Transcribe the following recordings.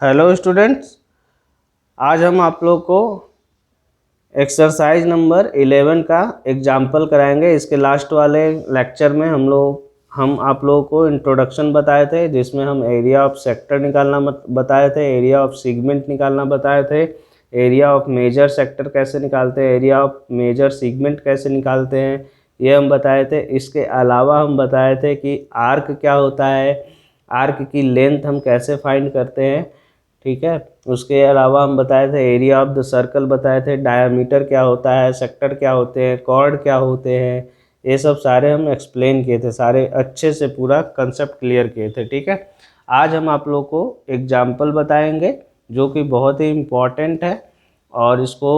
Hello students, आज हम आप लोग को एक्सरसाइज नंबर 11 का एग्जाम्पल कराएंगे। इसके लास्ट वाले लेक्चर में हम आप लोगों को इंट्रोडक्शन बताए थे, जिसमें हम एरिया ऑफ सेक्टर निकालना बताए थे, एरिया ऑफ सेगमेंट निकालना बताए थे, एरिया ऑफ मेजर सेक्टर कैसे निकालते हैं, एरिया ऑफ मेजर सेगमेंट कैसे निकालते हैं, ये हम बताए थे। इसके अलावा हम बताए थे कि आर्क क्या होता है, आर्क की लेंथ हम कैसे फाइंड करते हैं, ठीक है। उसके अलावा हम बताए थे एरिया ऑफ द सर्कल बताए थे, डायमीटर क्या होता है, सेक्टर क्या होते हैं, कॉर्ड क्या होते हैं, ये सब सारे हम एक्सप्लेन किए थे, सारे अच्छे से पूरा कंसेप्ट क्लियर किए थे, ठीक है। आज हम आप लोग को एग्जाम्पल बताएंगे जो कि बहुत ही इम्पॉर्टेंट है और इसको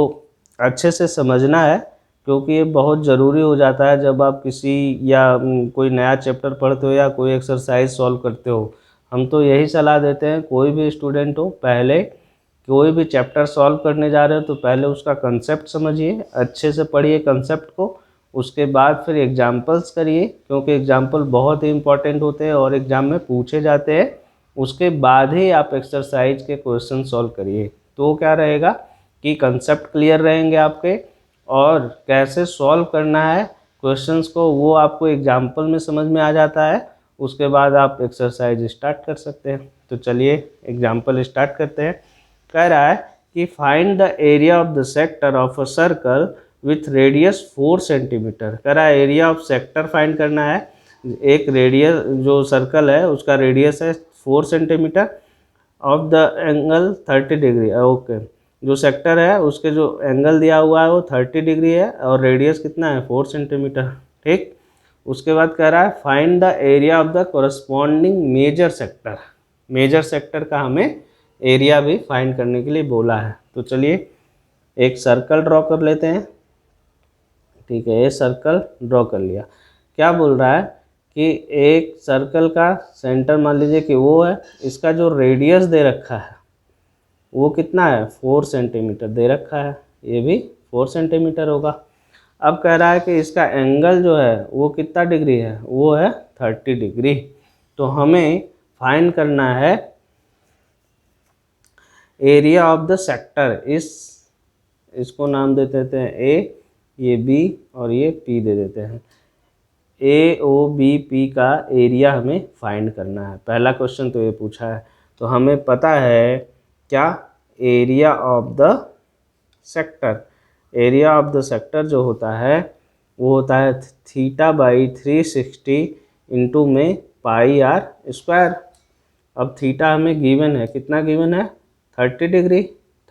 अच्छे से समझना है, क्योंकि ये बहुत ज़रूरी हो जाता है जब आप किसी या कोई नया चैप्टर पढ़ते हो या कोई एक्सरसाइज सॉल्व करते हो। हम तो यही सलाह देते हैं, कोई भी स्टूडेंट हो, पहले कोई भी चैप्टर सॉल्व करने जा रहे हो तो पहले उसका कंसेप्ट समझिए, अच्छे से पढ़िए कंसेप्ट को, उसके बाद फिर एग्जाम्पल्स करिए, क्योंकि एग्जाम्पल बहुत ही इंपॉर्टेंट होते हैं और एग्ज़ाम में पूछे जाते हैं। उसके बाद ही आप एक्सरसाइज के क्वेश्चन सॉल्व करिए, तो क्या रहेगा कि कंसेप्ट क्लियर रहेंगे आपके, और कैसे सॉल्व करना है क्वेश्चंस को वो आपको एग्जाम्पल में समझ में आ जाता है। उसके बाद आप एक्सरसाइज स्टार्ट कर सकते हैं। तो चलिए एग्जाम्पल स्टार्ट करते हैं। कह रहा है कि find the area of the sector of a circle with radius 4 centimetre. कह रहा है एरिया ऑफ सेक्टर फाइंड करना है। एक रेडियस जो सर्कल है उसका रेडियस है 4 centimetre, of the angle 30 degree. Okay, जो सेक्टर है उसके जो एंगल दिया हुआ है वो 30 डिग्री है और रेडियस कितना है 4 सेंटीमीटर, ठीक। उसके बाद कह रहा है find the area of the corresponding major sector. Major sector का हमें एरिया भी फाइंड करने के लिए बोला है। तो चलिए एक सर्कल ड्रॉ कर लेते हैं, ठीक है। ये सर्कल ड्रॉ कर लिया। क्या बोल रहा है कि एक सर्कल का सेंटर मान लीजिए कि वो है, इसका जो रेडियस दे रखा है वो कितना है 4 सेंटीमीटर दे रखा है, ये भी 4 सेंटीमीटर होगा। अब कह रहा है कि इसका एंगल जो है वो कितना डिग्री है, वो है 30 डिग्री। तो हमें फाइंड करना है एरिया ऑफ द सेक्टर। इसको नाम दे देते हैं ए, ये बी और ये पी दे देते हैं। ए ओ बी पी का एरिया हमें फाइंड करना है। पहला क्वेश्चन तो ये पूछा है, तो हमें पता है क्या, area of the sector. Area of the sector जो होता है वो होता है θ/360 इंटू में पाई आर स्क्वायर। अब थीटा हमें गिवन है, कितना गिवन है 30 डिग्री।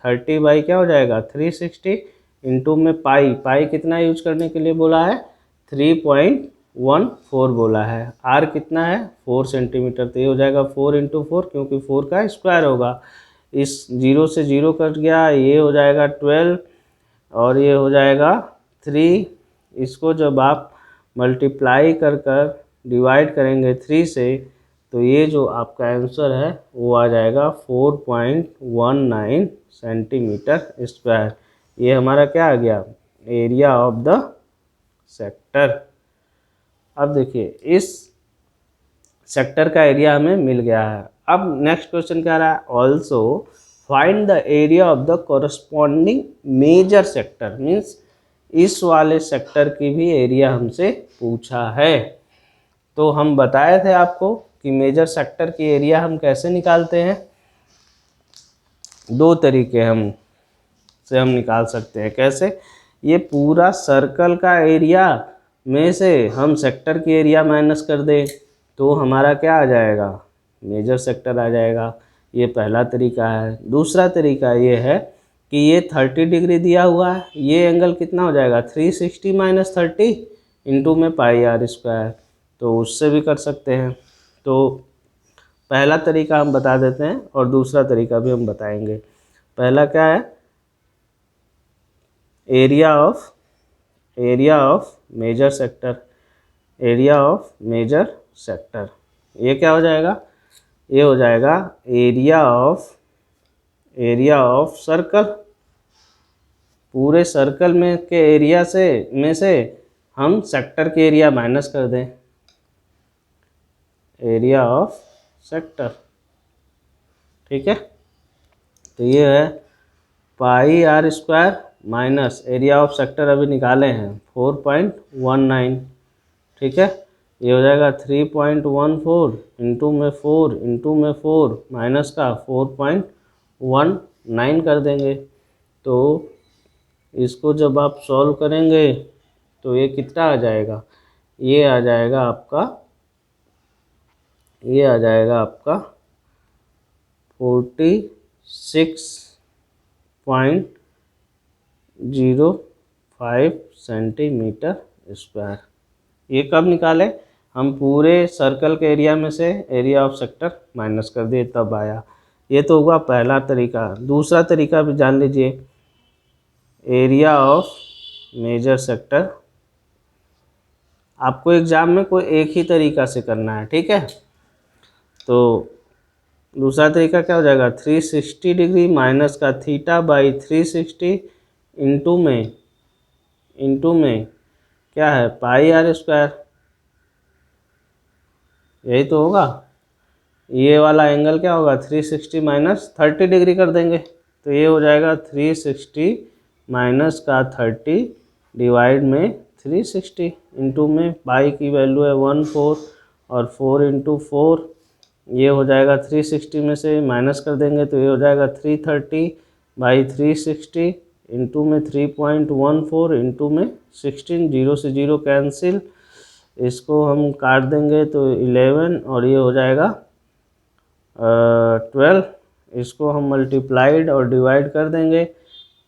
30 बाई क्या हो जाएगा 360 इंटू में पाई, पाई कितना यूज करने के लिए बोला है 3.14 बोला है। आर कितना है 4 सेंटीमीटर, तो ये हो जाएगा 4 इंटू 4, क्योंकि 4 का स्क्वायर होगा। इस 0 से 0 कट गया, ये हो जाएगा 12 और ये हो जाएगा 3। इसको जब आप मल्टीप्लाई कर कर डिवाइड करेंगे 3 से, तो ये जो आपका आंसर है वो आ जाएगा 4.19 सेंटीमीटर स्क्वायर। ये हमारा क्या आ गया, एरिया ऑफ द सेक्टर। अब देखिए इस सेक्टर का एरिया हमें मिल गया है। अब नेक्स्ट क्वेश्चन क्या रहा है, also find the area of the corresponding major sector. Means इस वाले सेक्टर की भी एरिया हमसे पूछा है। तो हम बताए थे आपको कि मेजर सेक्टर की एरिया हम कैसे निकालते हैं। दो तरीके हम निकाल सकते हैं। कैसे, ये पूरा सर्कल का एरिया में से हम सेक्टर की एरिया माइनस कर दें तो हमारा क्या आ जाएगा, मेजर सेक्टर आ जाएगा। ये पहला तरीका है। दूसरा तरीका ये है कि ये 30 डिग्री दिया हुआ है, ये एंगल कितना हो जाएगा 360 माइनस 30 इंटू में पाई आर स्क्वायर, तो उससे भी कर सकते हैं। तो पहला तरीका हम बता देते हैं और दूसरा तरीका भी हम बताएंगे। पहला क्या है, area of major sector. Area of major sector ये क्या हो जाएगा, ये हो जाएगा एरिया ऑफ सर्कल। पूरे सर्कल में के एरिया में से हम सेक्टर के एरिया माइनस कर दें, एरिया ऑफ सेक्टर, ठीक है। तो ये है pi R square minus area of sector अभी निकाले हैं 4.19, ठीक है। ये हो जाएगा 3.14 इंटू में 4 इंटू में 4 माइनस का 4.19 कर देंगे। तो इसको जब आप सॉल्व करेंगे तो ये कितना आ जाएगा, ये आ जाएगा आपका 46.05 सेंटीमीटर स्क्वायर। ये कब निकाले, हम पूरे सर्कल के एरिया में से एरिया ऑफ सेक्टर माइनस कर दिए तब आया। ये तो होगा पहला तरीका। दूसरा तरीका भी जान लीजिए, एरिया ऑफ मेजर सेक्टर। आपको एग्जाम में कोई एक ही तरीका से करना है, ठीक है। तो दूसरा तरीका क्या हो जाएगा, 360 डिग्री माइनस का थीटा बाई 360 इंटू में क्या है पाई आर स्क्वायर, यही तो होगा। ये वाला एंगल क्या होगा 360 माइनस 30 डिग्री कर देंगे, तो ये हो जाएगा 360 माइनस का 30 डिवाइड में 360 इंटू में पाई की वैल्यू है 1/4 और 4 इंटू 4, ये हो जाएगा 360 में से माइनस कर देंगे तो ये हो जाएगा 330 बाई 360 इंटू में 3.14 इंटू में 16, 0 से 0 कैंसिल, इसको हम काट देंगे तो 11 और ये हो जाएगा 12। इसको हम मल्टीप्लाइड और डिवाइड कर देंगे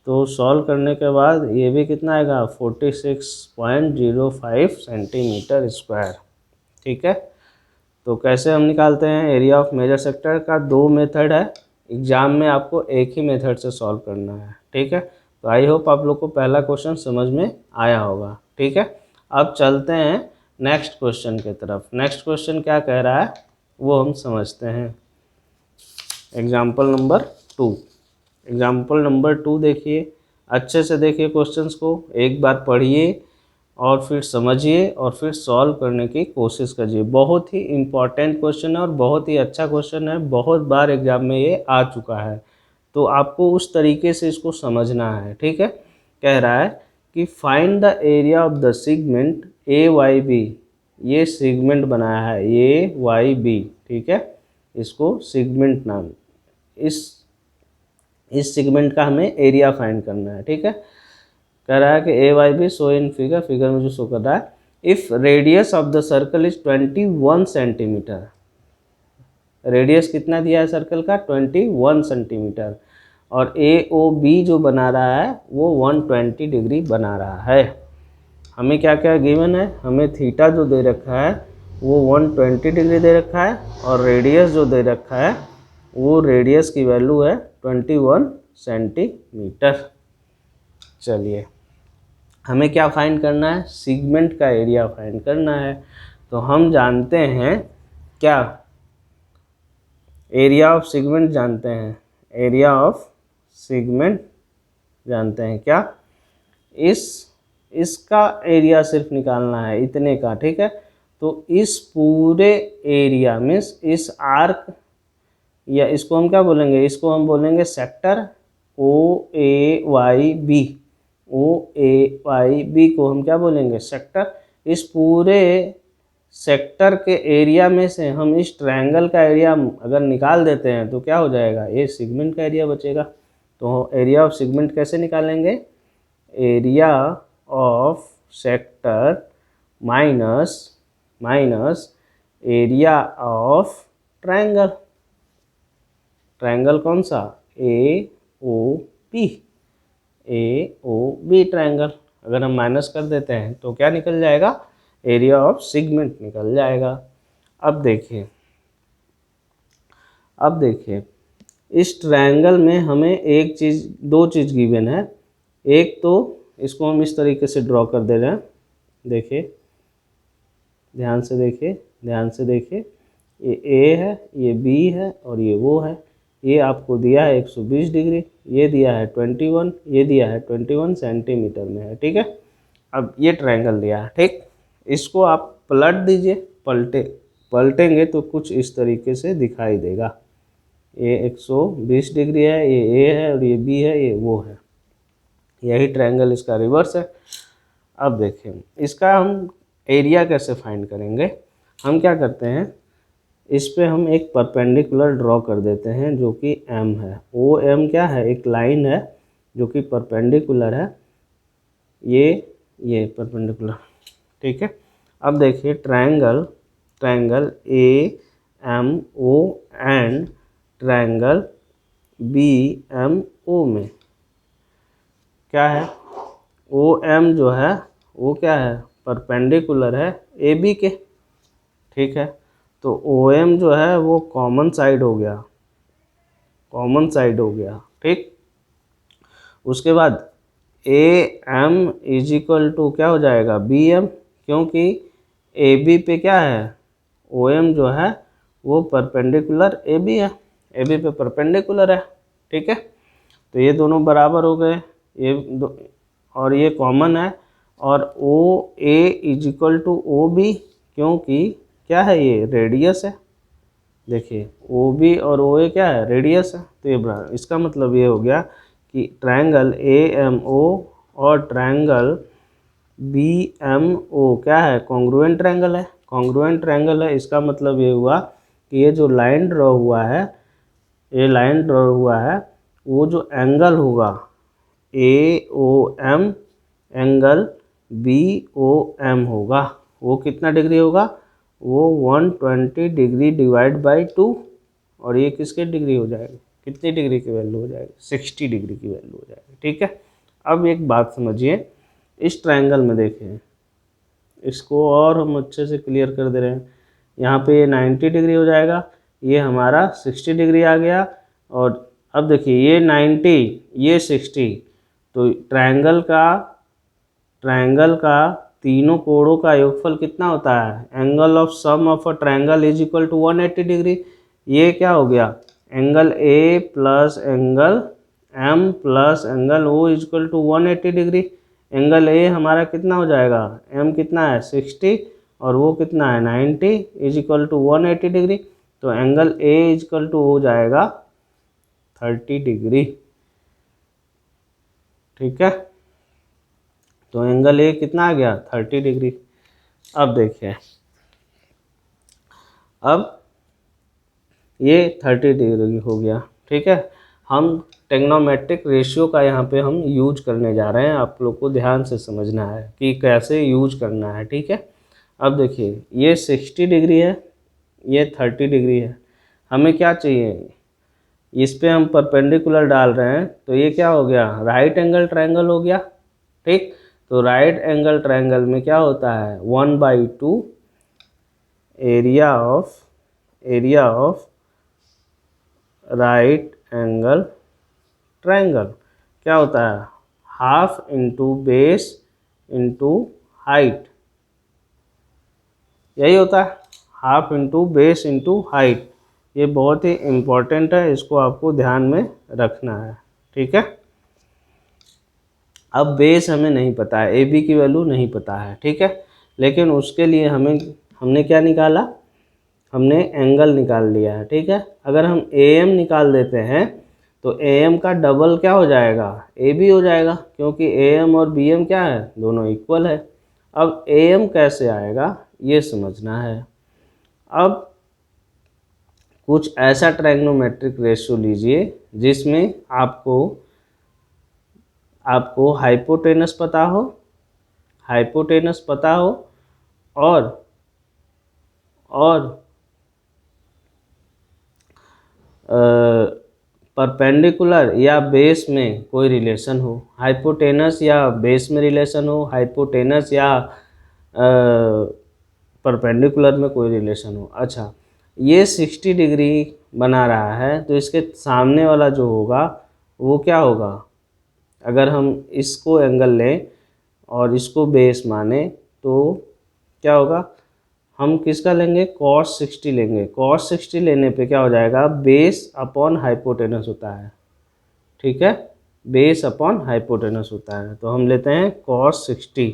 तो सॉल्व करने के बाद ये भी कितना आएगा 46.05 सेंटीमीटर स्क्वायर, ठीक है। तो कैसे हम निकालते हैं एरिया ऑफ मेजर सेक्टर का, दो मेथड है। एग्जाम में आपको एक ही मेथड से सॉल्व करना है, ठीक है। तो आई होप आप लोग को पहला क्वेश्चन समझ में आया होगा, ठीक है। अब चलते हैं नेक्स्ट क्वेश्चन की तरफ। नेक्स्ट क्वेश्चन क्या कह रहा है वो हम समझते हैं। Example number 2। एग्जाम्पल नंबर 2 देखिए, अच्छे से देखिए क्वेश्चंस को, एक बार पढ़िए और फिर समझिए और फिर सॉल्व करने की कोशिश करिए। बहुत ही इम्पॉर्टेंट क्वेश्चन है और बहुत ही अच्छा क्वेश्चन है, बहुत बार एग्जाम में ये आ चुका है, तो आपको उस तरीके से इसको समझना है, ठीक है। कह रहा है कि find the area of the segment A Y B. ये सेगमेंट बनाया है ए वाई बी, ठीक है, इसको सेगमेंट नाम, इस सेगमेंट का हमें एरिया फाइंड करना है, ठीक है। कह रहा है कि A Y B show in figure में जो शो कर रहा है, if radius of the circle is 21 centimetre. Radius कितना दिया है सर्कल का 21 सेंटीमीटर, और ए ओ बी जो बना रहा है वो 120 डिग्री बना रहा है। हमें क्या क्या गिवन है, हमें थीटा जो दे रखा है वो 120 डिग्री दे रखा है, और रेडियस जो दे रखा है वो रेडियस की वैल्यू है 21 सेंटीमीटर। चलिए हमें क्या फाइंड करना है, सेगमेंट का एरिया फाइंड करना है। तो हम जानते हैं क्या, एरिया ऑफ सेगमेंट जानते हैं, एरिया ऑफ सेगमेंट जानते हैं क्या, इसका एरिया सिर्फ निकालना है इतने का, ठीक है। तो इस पूरे एरिया मीन्स इस आर्क, या इसको हम क्या बोलेंगे, इसको हम बोलेंगे सेक्टर ओ ए वाई बी। ओ ए वाई बी को हम क्या बोलेंगे सेक्टर। इस पूरे सेक्टर के एरिया में से हम इस ट्रायंगल का एरिया अगर निकाल देते हैं तो क्या हो जाएगा, ये सेगमेंट का एरिया बचेगा। तो एरिया ऑफ सेगमेंट कैसे निकालेंगे, area of sector minus area of triangle. Triangle कौन सा, ए ओ बी ट्रायंगल। अगर हम माइनस कर देते हैं तो क्या निकल जाएगा, एरिया ऑफ सेगमेंट निकल जाएगा। अब देखिए इस ट्रायंगल में हमें एक चीज़, दो चीज़ गिवन है। एक तो इसको हम इस तरीके से ड्रॉ कर दे रहे हैं, देखिए ध्यान से देखिए, ये ए है, ये बी है और ये वो है। ये आपको दिया है 120 डिग्री, ये दिया है 21, ये दिया है 21 सेंटीमीटर में है, ठीक है। अब ये ट्रायंगल दिया है, ठीक। इसको आप पलट दीजिए, पलटेंगे तो कुछ इस तरीके से दिखाई देगा, ये 120 डिग्री है, ये ए है और ये बी है, ये वो है। यही ट्रायंगल इसका रिवर्स है। अब देखें इसका हम एरिया कैसे फाइंड करेंगे। हम क्या करते हैं, इस पे हम एक परपेंडिकुलर ड्रॉ कर देते हैं जो कि एम है। ओ एम क्या है, एक लाइन है जो कि परपेंडिकुलर है, ये परपेंडिकुलर, ठीक है। अब देखिए triangle A M O and triangle B M O में क्या है, ओ एम जो है वो क्या है, परपेंडिकुलर है ए बी के, ठीक है। तो ओ एम जो है वो कॉमन साइड हो गया, ठीक। उसके बाद A M is equal to क्या हो जाएगा, बी एम, क्योंकि ए बी पे क्या है, ओ एम जो है वो परपेंडिकुलर ए बी है, ए बी पे परपेंडिकुलर है, ठीक है। तो ये दोनों बराबर हो गए, और ये कॉमन है, और O A is equal to O B, क्योंकि क्या है, ये रेडियस है। देखिए ओ बी और ओ ए क्या है, रेडियस है। तो ये इसका मतलब ये हो गया कि ट्रायंगल ए एम ओ और ट्रायंगल बी एम ओ क्या है, कॉन्ग्रुएंट ट्रायंगल है। कॉन्ग्रुएंट ट्रायंगल है, इसका मतलब ये हुआ कि ये जो लाइन ड्रॉ हुआ है, ये लाइन ड्रॉ हुआ है, वो जो एंगल होगा A O M, angle B O M होगा, वो कितना डिग्री होगा, वो 120 डिग्री डिवाइड बाई 2, और ये किसके डिग्री हो जाएगी, कितनी डिग्री की वैल्यू हो जाएगी, 60 डिग्री की वैल्यू हो जाएगी, ठीक है। अब एक बात समझिए, इस ट्रायंगल में देखें, इसको और हम अच्छे से क्लियर कर दे रहे हैं। यहाँ पे ये 90 डिग्री हो जाएगा, ये हमारा 60 डिग्री आ गया, और अब देखिए ये 90 ये 60, तो ट्रायंगल का तीनों कोणों का योगफल कितना होता है, angle of sum of a triangle is equal to 180 degree. ये क्या हो गया, angle A plus angle M plus angle O is equal to 180 degree. Angle A हमारा कितना हो जाएगा, एम कितना है 60 और वो कितना है 90 इज इक्वल टू 180 डिग्री। तो angle A is equal to हो जाएगा 30 डिग्री, ठीक है। तो एंगल ए कितना आ गया, 30 डिग्री। अब देखिए, अब ये 30 डिग्री हो गया, ठीक है। हम टेग्नोमेट्रिक रेशियो का यहाँ पे हम यूज करने जा रहे हैं, आप लोग को ध्यान से समझना है कि कैसे यूज करना है, ठीक है। अब देखिए ये 60 डिग्री है, ये 30 डिग्री है, हमें क्या चाहिए, इस पे हम परपेंडिकुलर डाल रहे हैं, तो ये क्या हो गया, राइट एंगल ट्रायंगल हो गया, ठीक। तो राइट एंगल ट्रायंगल में क्या होता है, 1/2 area of right angle triangle क्या होता है, half into base into height, यही होता है, half into base into height. ये बहुत ही इम्पोर्टेंट है, इसको आपको ध्यान में रखना है, ठीक है। अब बेस हमें नहीं पता है, ए बी की वैल्यू नहीं पता है, ठीक है। लेकिन उसके लिए हमने क्या निकाला, हमने एंगल निकाल लिया है, ठीक है। अगर हम ए एम निकाल देते हैं तो ए एम का डबल क्या हो जाएगा, ए बी हो जाएगा, क्योंकि ए एम और बी एम क्या है, दोनों इक्वल है। अब ए एम कैसे आएगा ये समझना है। अब कुछ ऐसा ट्रायग्नोमेट्रिक रेशियो लीजिए जिसमें आपको हाइपोटेनस पता हो और परपेंडिकुलर या बेस में कोई रिलेशन हो, हाइपोटेनस या बेस में रिलेशन हो, हाइपोटेनस या परपेंडिकुलर में कोई रिलेशन हो। अच्छा, ये 60 डिग्री बना रहा है, तो इसके सामने वाला जो होगा वो क्या होगा, अगर हम इसको एंगल लें और इसको बेस माने तो क्या होगा, हम किसका लेंगे, cos 60 लेंगे। cos 60 लेने पे क्या हो जाएगा, बेस अपॉन हाइपोटेनस होता है, ठीक है, बेस अपॉन हाइपोटेनस होता है। तो हम लेते हैं cos 60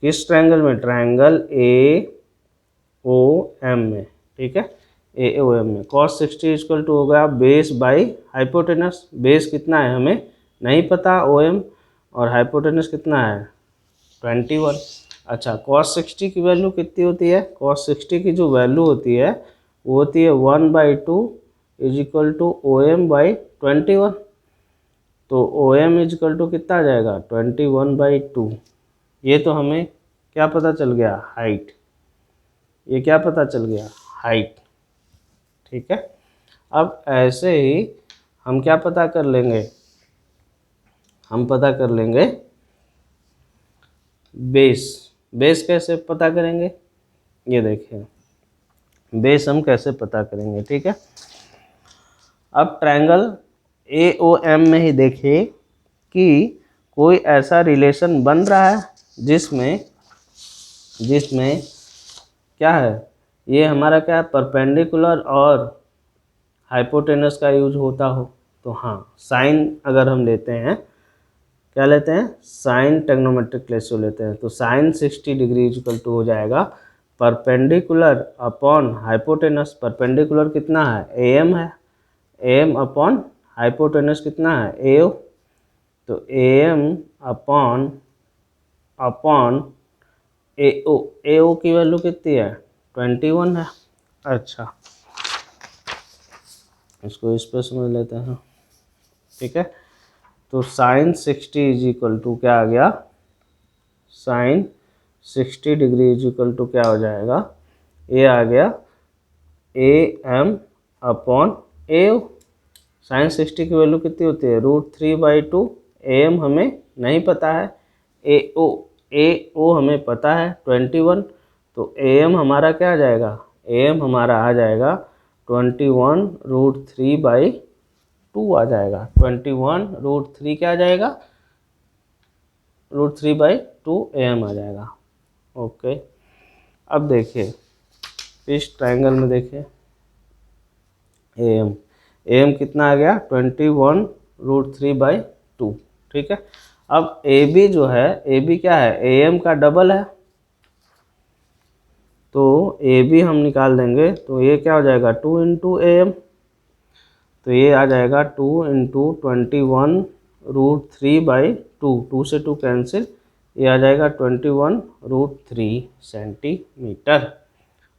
किस ट्रायंगल में, ट्रायंगल ए ओ एम में, ठीक है। AOM में। cos 60 इक्वल टू हो गया बेस बाई हाइपोटेनस। बेस कितना है हमें नहीं पता OM, और हाइपोटेनस कितना है 21। अच्छा, cos 60 की वैल्यू कितनी होती है? cos 60 की जो वैल्यू होती है वो होती है 1/2 is equal to OM by 21। तो OM इज इक्वल टू कितना आ जाएगा 21/2। ये तो हमें क्या पता चल गया हाइट, ये क्या पता चल गया हाइट। ठीक है, अब ऐसे ही हम क्या पता कर लेंगे, हम पता कर लेंगे बेस। बेस कैसे पता करेंगे ये देखिए, बेस हम कैसे पता करेंगे। ठीक है, अब ट्रायंगल AOM में ही देखिए कि कोई ऐसा रिलेशन बन रहा है जिसमें क्या है, ये हमारा क्या है परपेंडिकुलर और हाइपोटेनस का यूज होता हो। तो हाँ, साइन अगर हम लेते हैं, क्या लेते हैं साइन टेग्नोमेट्रिक रेशियो लेते हैं, तो साइन 60 डिग्री इक्वल टू हो जाएगा परपेंडिकुलर अपॉन हाइपोटेनस। परपेंडिकुलर कितना है AM है, AM अपॉन हाइपोटेनस कितना है AO। तो AM अपॉन AO की वैल्यू कितनी है 21 है। अच्छा, इसको इस पर समझ लेते हैं। ठीक है, तो साइन 60 इज इक्वल टू क्या आ गया, sine 60 degree is equal to क्या हो जाएगा, ये आ गया AM अपॉन AO। साइन 60 की वैल्यू कितनी होती है √3/2। AM हमें नहीं पता है, AO हमें पता है 21। तो AM हमारा क्या आ जाएगा, AM हमारा आ जाएगा 21 √3/2 आ जाएगा। 21 √3 क्या आ जाएगा √3/2 AM आ जाएगा। ओके, अब देखिए इस ट्रायंगल में देखिए AM कितना आ गया 21 √3/2। ठीक है, अब AB जो है, AB क्या है AM का डबल है, तो AB हम निकाल देंगे तो ये क्या हो जाएगा 2 × AM। तो ये आ जाएगा 2 × 21 √3/2। 2 से 2 कैंसिल, ये आ जाएगा 21 √3 सेंटीमीटर।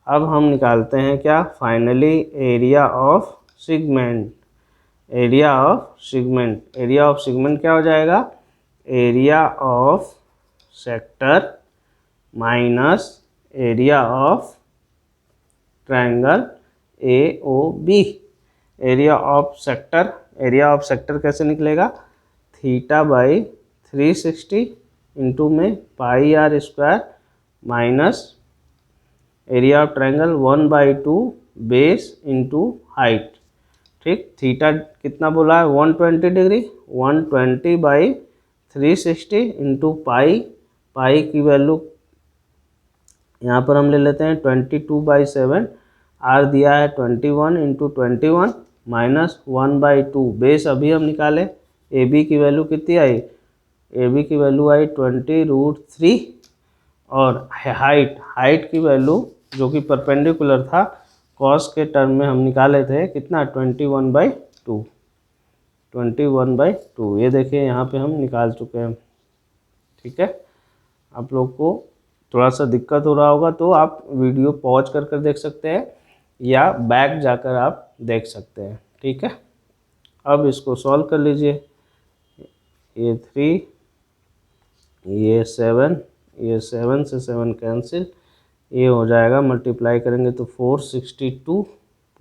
अब हम निकालते हैं क्या finally area of segment. Area of segment क्या हो जाएगा, area of sector minus area of triangle AOB। Area of sector कैसे निकलेगा, θ/360 इंटू में πr² minus area of triangle 1/2 base into height. ठीक, थीटा कितना बोला है 120 डिग्री, 120/360 इंटू पाई की वैल्यू यहाँ पर हम ले लेते हैं 22/7। आर दिया है 21 × 21 माइनस 1/2 बेस अभी हम निकाले। AB की वैल्यू कितनी आई, AB की वैल्यू आई 20 √3, और हाइट की वैल्यू जो कि परपेंडिकुलर था कॉस के टर्म में हम निकाले थे कितना 21/2। ये देखिए यहाँ पे हम निकाल चुके हैं। ठीक है, आप लोग को थोड़ा सा दिक्कत हो रहा होगा तो आप वीडियो पॉज कर देख सकते हैं या बैक जाकर आप देख सकते हैं। ठीक है, अब इसको सॉल्व कर लीजिए। ये 3, ये 7, ये 7 से 7 कैंसिल, ये हो जाएगा मल्टीप्लाई करेंगे तो 462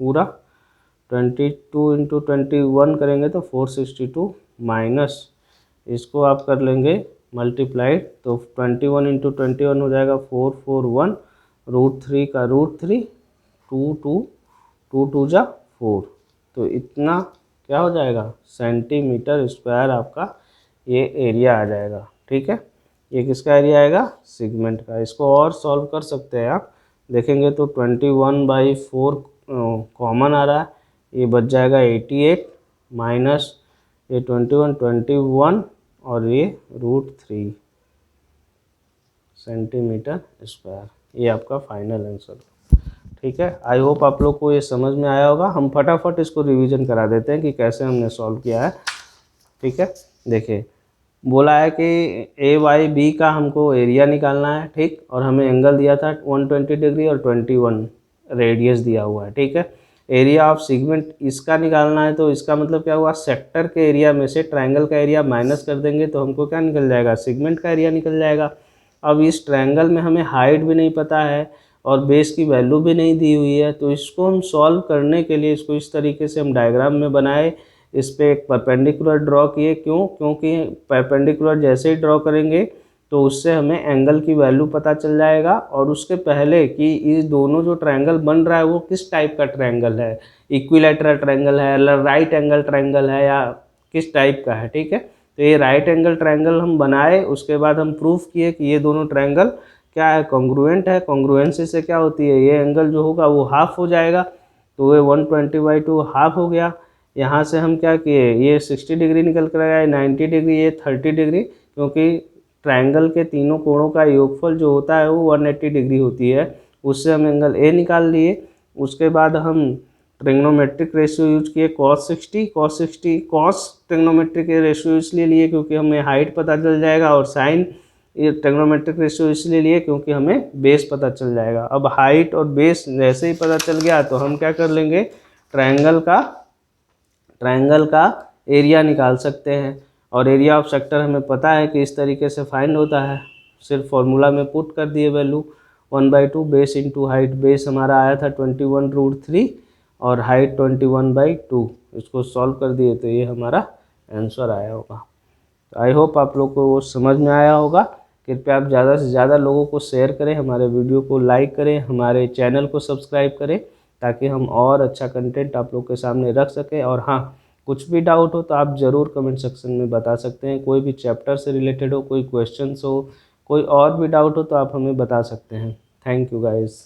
पूरा, 22 × 21 करेंगे तो 462 माइनस इसको आप कर लेंगे मल्टीप्लाइड तो 21 × 21 हो जाएगा 441 √3 का √3 2 2 जा 4। तो इतना क्या हो जाएगा सेंटीमीटर स्क्वायर आपका ये एरिया आ जाएगा। ठीक है, ये किसका एरिया आएगा सेगमेंट का। इसको और सॉल्व कर सकते हैं आप, देखेंगे तो 21/4 कॉमन आ रहा है, ये बच जाएगा 88 माइनस ये 21 और ये √3 सेंटीमीटर स्क्वायर। ये आपका फाइनल आंसर। ठीक है। आई होप आप लोग को ये समझ में आया होगा। हम फटाफट इसको रिवीजन करा देते हैं कि कैसे हमने सॉल्व किया है। ठीक है, देखिए बोला है कि ए वाई बी का हमको एरिया निकालना है, ठीक, और हमें एंगल दिया था 120 डिग्री और 21 रेडियस दिया हुआ है। ठीक है, एरिया ऑफ सेगमेंट इसका निकालना है, तो इसका मतलब क्या हुआ, सेक्टर के एरिया में से ट्रायंगल का एरिया माइनस कर देंगे तो हमको क्या निकल जाएगा, सेगमेंट का एरिया निकल जाएगा। अब इस ट्रायंगल में हमें हाइट भी नहीं पता है और बेस की वैल्यू भी नहीं दी हुई है, तो इसको हम सॉल्व करने के लिए इसको इस तरीके से हम डायग्राम में बनाए, इस पर एक परपेंडिकुलर ड्रॉ किए। क्यों, क्योंकि परपेंडिकुलर जैसे ही ड्रॉ करेंगे तो उससे हमें एंगल की वैल्यू पता चल जाएगा, और उसके पहले कि ये दोनों जो ट्रायंगल बन रहा है वो किस टाइप का ट्रायंगल है, इक्विलैटरल ट्रायंगल है, राइट एंगल ट्रायंगल है, या किस टाइप का है। ठीक है, तो ये राइट एंगल ट्रायंगल हम बनाए, उसके बाद हम प्रूफ किए कि ये दोनों ट्रायंगल क्या है, कॉन्ग्रुएंट है। कॉन्ग्रुएंसी से क्या होती है, ये एंगल जो होगा वो हाफ हो जाएगा, तो ये 120/2 हाफ हो गया। यहाँ से हम क्या किए, ये 60 डिग्री निकल कर आया, 90 डिग्री, ये 30 डिग्री, क्योंकि ट्रायंगल के तीनों कोणों का योगफल जो होता है वो 180 डिग्री होती है, उससे हम एंगल ए निकाल लिए। उसके बाद हम ट्रिग्नोमेट्रिक रेशियो यूज किए, cos ट्रिग्नोमेट्रिक रेशियो इसलिए लिए क्योंकि हमें हाइट पता चल जाएगा, और साइन ये ट्रिग्नोमेट्रिक रेशियो इसलिए लिए क्योंकि हमें बेस पता चल जाएगा। अब हाइट और बेस जैसे ही पता चल गया तो हम क्या कर लेंगे, ट्रायंगल का एरिया निकाल सकते हैं। और एरिया ऑफ सेक्टर हमें पता है कि इस तरीके से फाइंड होता है, सिर्फ फॉर्मूला में पुट कर दिए value 1/2 base into height. Base हमारा आया था 21√3 और हाइट 21/2, इसको सॉल्व कर दिए तो ये हमारा आंसर आया होगा। तो आई होप आप लोग को वो समझ में आया होगा। कृपया आप ज़्यादा से ज़्यादा लोगों को शेयर करें, हमारे वीडियो को लाइक करें, हमारे चैनल को सब्सक्राइब करें, ताकि हम और अच्छा कंटेंट आप लोग के सामने रख सकें। और हाँ, कुछ भी डाउट हो तो आप ज़रूर कमेंट सेक्शन में बता सकते हैं। कोई भी चैप्टर से रिलेटेड हो, कोई क्वेश्चंस हो, कोई और भी डाउट हो तो आप हमें बता सकते हैं। Thank you guys.